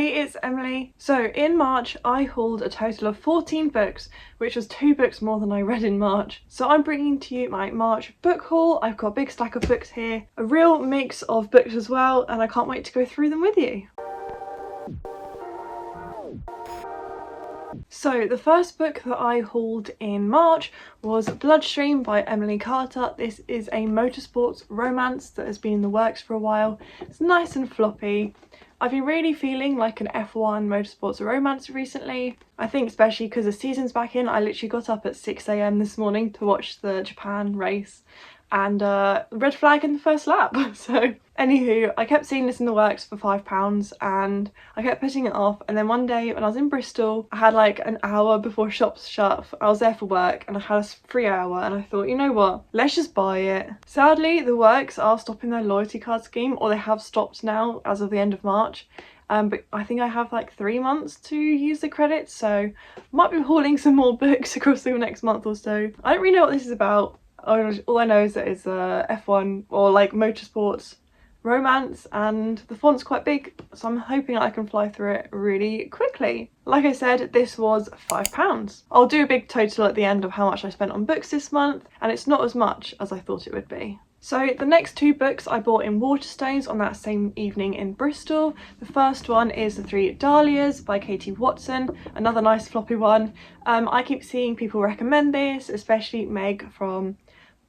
Hey, it's Emily. So in March I hauled a total of 14 books, which was 2 books more than I read in March. So I'm bringing to you my March book haul. I've got a big stack of books here, a real mix of books as well, and I can't wait to go through them with you. So the first book that I hauled in March was Bloodstream by Emily Carter. This is a motorsports romance that has been in the works for a while. It's nice and floppy. I've been really feeling like an F1 motorsports romance recently. I think especially because the season's back in. I literally got up at 6 AM this morning to watch the Japan race and red flag in the first lap. So anywho, I kept seeing this in the works for £5 and I kept putting it off, and then one day when I was in Bristol I had like an hour before shops shut. I was there for work and I had a free hour and I thought, you know what, let's just buy it. Sadly the works are stopping their loyalty card scheme, or they have stopped now as of the end of March. But I think I have like 3 months to use the credits, so might be hauling some more books across the next month or so. I don't really know what this is about. All I know is that it's F1 or like motorsports romance, and the font's quite big, so I'm hoping I can fly through it really quickly. Like I said, this was £5. I'll do a big total at the end of how much I spent on books this month, and it's not as much as I thought it would be. So the next 2 books I bought in Waterstones on that same evening in Bristol. The first one is The Three Dahlias by Katie Watson, another nice floppy one. I keep seeing people recommend this, especially Meg from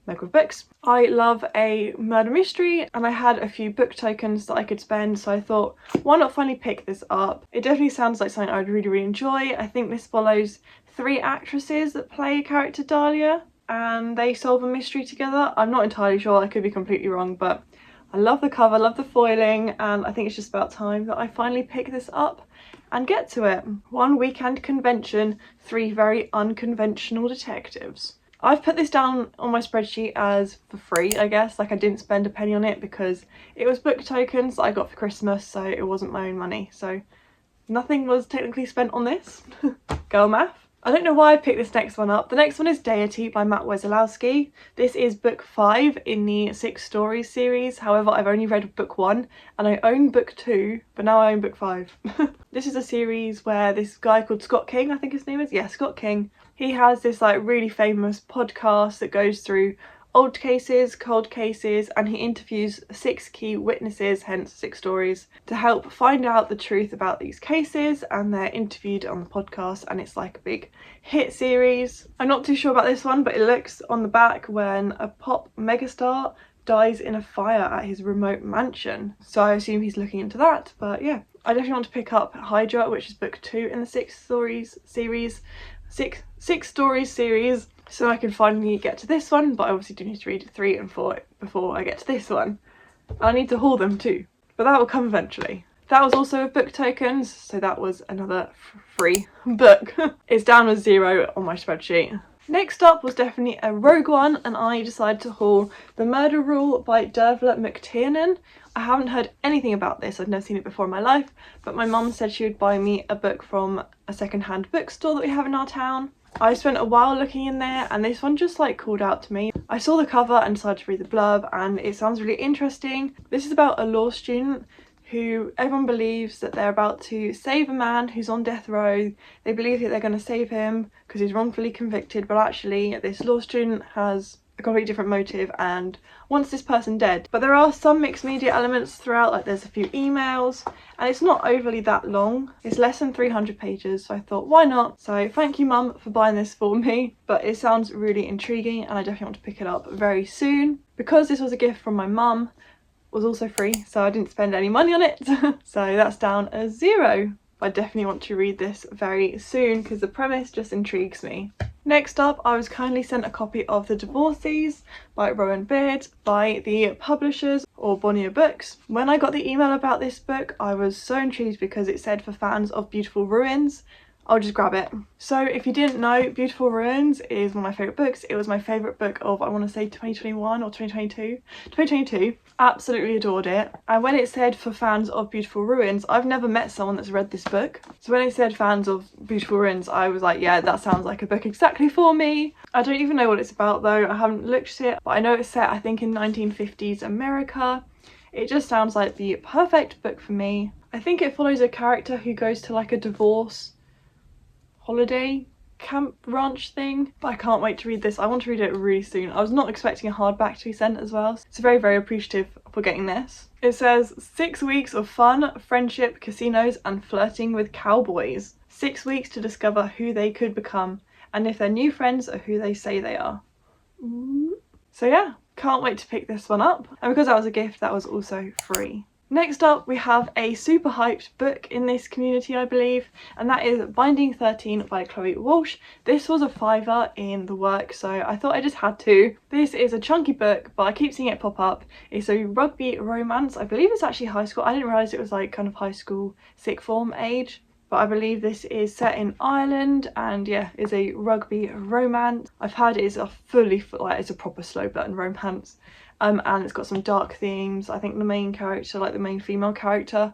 Meg with Books. I love a murder mystery and I had a few book tokens that I could spend, so I thought, why not finally pick this up? It definitely sounds like something I would really enjoy. I think this follows 3 actresses that play a character Dahlia and they solve a mystery together. I'm not entirely sure, I could be completely wrong, but I love the cover, love the foiling, and I think it's just about time that I finally pick this up and get to it. 1 weekend convention, 3 very unconventional detectives. I've put this down on my spreadsheet as for free, I guess. Like, I didn't spend a penny on it because it was book tokens that I got for Christmas, so it wasn't my own money. So nothing was technically spent on this. Girl math. I don't know why I picked this next one up. The next one is Deity by Matt Wesolowski. This is book 5 in the 6 stories series. However, I've only read book 1 and I own book 2, but now I own book 5. This is a series where this guy called Scott King, I think his name is, yeah, Scott King. He has this like really famous podcast that goes through old cases, cold cases, and he interviews 6 key witnesses, hence 6 stories, to help find out the truth about these cases, and they're interviewed on the podcast, and it's like a big hit series. I'm not too sure about this one, but it looks on the back when a pop megastar dies in a fire at his remote mansion, so I assume he's looking into that. But yeah, I definitely want to pick up Hydra, which is book 2 in the 6 stories series, six stories series, so I can finally get to this one. But I obviously do need to read 3 and 4 before I get to this one. I need to haul them too, but that will come eventually. That was also with book tokens, so that was another free book. It's down with 0 on my spreadsheet. Next up was definitely a rogue one, and I decided to haul The Murder Rule by Dervla McTiernan. I haven't heard anything about this, I've never seen it before in my life, but my mum said she would buy me a book from a second-hand bookstore that we have in our town. I spent a while looking in there and this one just like called out to me. I saw the cover and decided to read the blurb, and it sounds really interesting. This is about a law student who everyone believes that they're about to save a man who's on death row. They believe that they're going to save him because he's wrongfully convicted, but actually this law student has a completely different motive and wants this person dead. But there are some mixed media elements throughout, like there's a few emails, and it's not overly that long. It's less than 300 pages, so I thought, why not? So thank you, Mum, for buying this for me, but it sounds really intriguing and I definitely want to pick it up very soon. Because this was a gift from my mum, was also free, so I didn't spend any money on it. So that's down as 0. I definitely want to read this very soon because the premise just intrigues me. Next up, I was kindly sent a copy of The Divorcees by Rowan Beard by the publishers or Bonnier Books. When I got the email about this book, I was so intrigued because it said for fans of Beautiful Ruins. I'll just grab it. So if you didn't know, Beautiful Ruins is one of my favourite books. It was my favourite book of, I want to say 2021 or 2022. 2022. Absolutely adored it. And when it said for fans of Beautiful Ruins, I've never met someone that's read this book. So when it said fans of Beautiful Ruins, I was like, yeah, that sounds like a book exactly for me. I don't even know what it's about though. I haven't looked at it, but I know it's set, I think, in 1950s America. It just sounds like the perfect book for me. I I think it follows a character who goes to like a divorce holiday camp ranch thing, but I can't wait to read this. I want to read it really soon. I was not expecting a hardback to be sent as well, so very, very appreciative for getting this. It says 6 weeks of fun, friendship, casinos and flirting with cowboys. 6 weeks to discover who they could become and if their new friends are who they say they are. So yeah, can't wait to pick this one up, and because that was a gift, that was also free. Next up, we have a super hyped book in this community, I believe, and that is Binding 13 by Chloe Walsh. This was a £5 in the work, so I thought I just had to. This is a chunky book, but I keep seeing it pop up. It's a rugby romance. I believe it's actually high school. I didn't realise it was like kind of high school sixth form age, but I believe this is set in Ireland, and yeah, is a rugby romance. I've heard it is a it's a proper slow burn romance. And it's got some dark themes. I think the main character, like the main female character,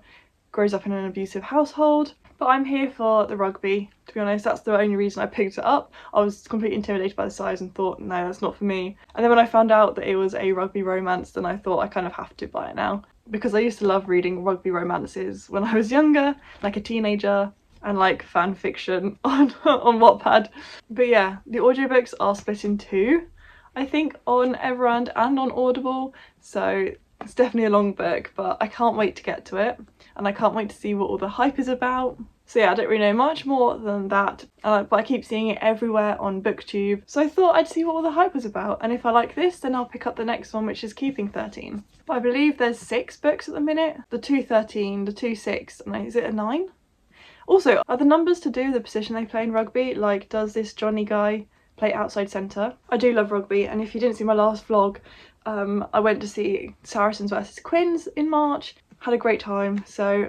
grows up in an abusive household. But I'm here for the rugby, to be honest. That's the only reason I picked it up. I was completely intimidated by the size and thought, no, that's not for me. And then when I found out that it was a rugby romance, then I thought I kind of have to buy it now. Because I used to love reading rugby romances when I was younger, like a teenager, and like fan fiction on Wattpad. But yeah, the audiobooks are split in two, I think, on Everand and on Audible, so it's definitely a long book, but I can't wait to get to it, and I can't wait to see what all the hype is about. So yeah, I don't really know much more than that, but I keep seeing it everywhere on BookTube, so I thought I'd see what all the hype was about, and if I like this, then I'll pick up the next one, which is Keeping 13. But I believe there's 6 books at the minute. The 213, the 26, and is it a 9? Also, are the numbers to do with the position they play in rugby? Like, does this Johnny guy play outside centre? I do love rugby, and if you didn't see my last vlog, I went to see Saracens versus Quins in March. Had a great time, so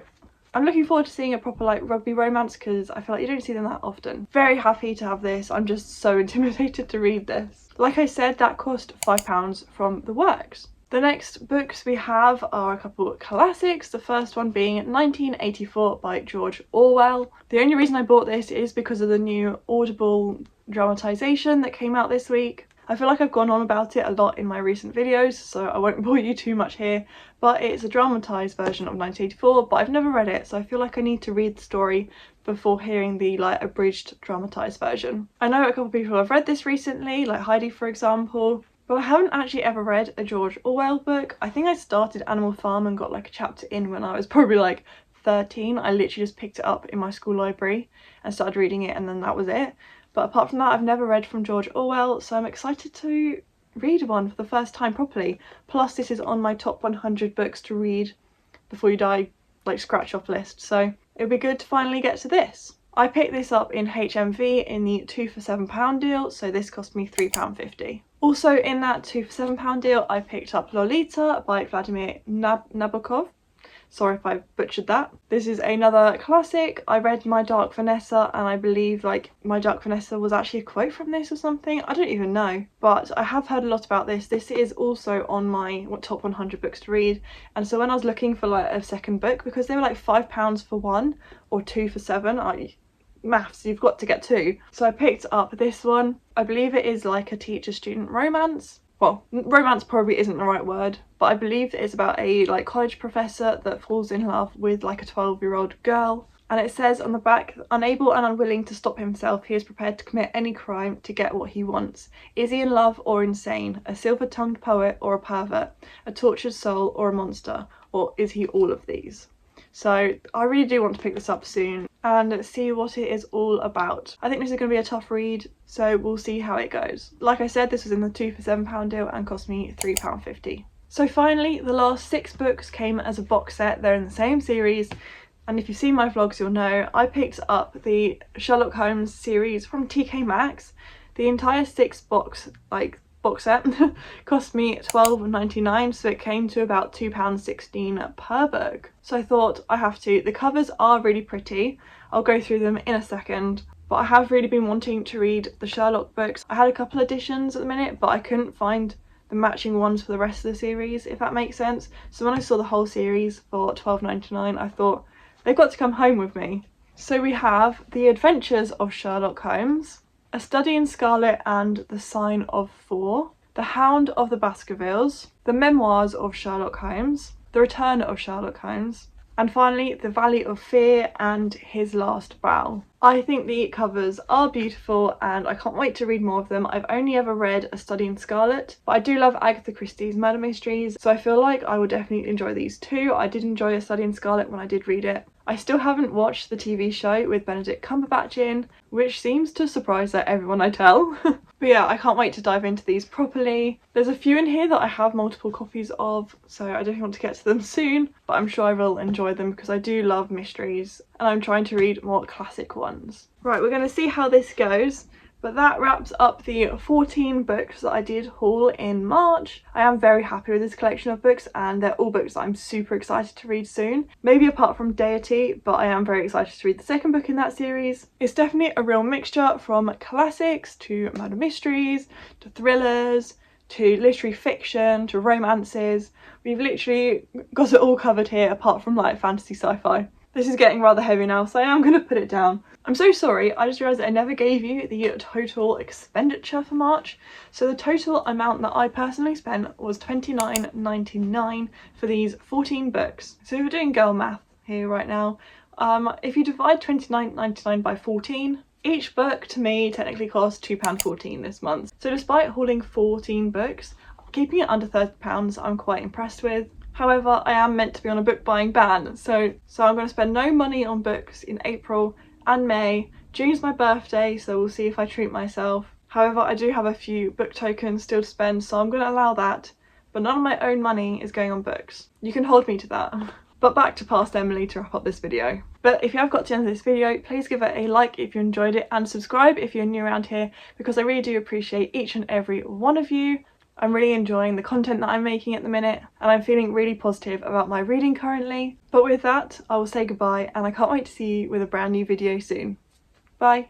I'm looking forward to seeing a proper like rugby romance, because I feel like you don't see them that often. Very happy to have this. I'm just so intimidated to read this. Like I said, that cost £5 from the works. The next books we have are a couple of classics, the first one being 1984 by George Orwell. The only reason I bought this is because of the new Audible dramatisation that came out this week. I feel like I've gone on about it a lot in my recent videos, so I won't bore you too much here, but it's a dramatised version of 1984, but I've never read it, so I feel like I need to read the story before hearing the like abridged dramatised version. I know a couple of people have read this recently, like Heidi for example, but I haven't actually ever read a George Orwell book. I think I started Animal Farm and got like a chapter in when I was probably like 13. I literally just picked it up in my school library and started reading it, and then that was it. But apart from that, I've never read from George Orwell, so I'm excited to read one for the first time properly. Plus this is on my top 100 books to read before you die, like scratch off list, so it'll be good to finally get to this. I picked this up in HMV in the 2 for £7 deal, so this cost me £3.50. Also in that 2 for £7 deal, I picked up Lolita by Vladimir Nabokov. Sorry if I butchered that. This is another classic. I read My Dark Vanessa, and I believe like My Dark Vanessa was actually a quote from this or something. I don't even know, but I have heard a lot about this. This is also on my top 100 books to read, and so when I was looking for like a second book, because they were like £5 for one or 2 for £7, maths, you've got to get 2. So I picked up this one. I believe it is like a teacher-student romance. Well, romance probably isn't the right word, but I believe it's about a like college professor that falls in love with like a 12-year-old girl. And it says on the back, unable and unwilling to stop himself, he is prepared to commit any crime to get what he wants. Is he in love or insane? A silver-tongued poet or a pervert? A tortured soul or a monster? Or is he all of these? So I really do want to pick this up soon and see what it is all about. I think this is going to be a tough read, so we'll see how it goes. Like I said, this was in the 2 for £7 deal and cost me £3.50. So finally, the last 6 books came as a box set. They're in the same series, and if you've seen my vlogs you'll know I picked up the Sherlock Holmes series from TK Maxx. The entire 6 box set cost me £12.99, so it came to about £2.16 per book. So I thought I have to. The covers are really pretty. I'll go through them in a second, but I have really been wanting to read the Sherlock books. I had a couple editions at the minute, but I couldn't find the matching ones for the rest of the series, if that makes sense. So when I saw the whole series for £12.99, I thought they've got to come home with me. So we have The Adventures of Sherlock Holmes, A Study in Scarlet and The Sign of Four, The Hound of the Baskervilles, The Memoirs of Sherlock Holmes, The Return of Sherlock Holmes, And finally, The Valley of Fear and His Last Bow. I think the covers are beautiful and I can't wait to read more of them. I've only ever read A Study in Scarlet, but I do love Agatha Christie's murder mysteries, so I feel like I will definitely enjoy these too. I did enjoy A Study in Scarlet when I did read it. I still haven't watched the TV show with Benedict Cumberbatch in, which seems to surprise everyone I tell. But yeah, I can't wait to dive into these properly. There's a few in here that I have multiple copies of, so I definitely want to get to them soon, but I'm sure I will enjoy them because I do love mysteries and I'm trying to read more classic ones. Right, we're going to see how this goes. But that wraps up the 14 books that I did haul in March. I am very happy with this collection of books and they're all books that I'm super excited to read soon. Maybe apart from Deity, but I am very excited to read the second book in that series. It's definitely a real mixture from classics to murder mysteries to thrillers to literary fiction to romances. We've literally got it all covered here apart from like fantasy sci-fi. This is getting rather heavy now, so I am going to put it down. I'm so sorry, I just realised I never gave you the total expenditure for March. So the total amount that I personally spent was £29.99 for these 14 books. So we're doing girl math here right now. If you divide £29.99 by 14, each book to me technically cost £2.14 this month. So despite hauling 14 books, keeping it under £30 I'm quite impressed with. However, I am meant to be on a book buying ban, so I'm going to spend no money on books in April and May. June's my birthday, so we'll see if I treat myself. However, I do have a few book tokens still to spend, so I'm going to allow that, but none of my own money is going on books. You can hold me to that. But back to past Emily to wrap up this video. But if you have got to the end of this video, please give it a like if you enjoyed it and subscribe if you're new around here, because I really do appreciate each and every one of you. I'm really enjoying the content that I'm making at the minute and I'm feeling really positive about my reading currently. But with that, I will say goodbye and I can't wait to see you with a brand new video soon. Bye!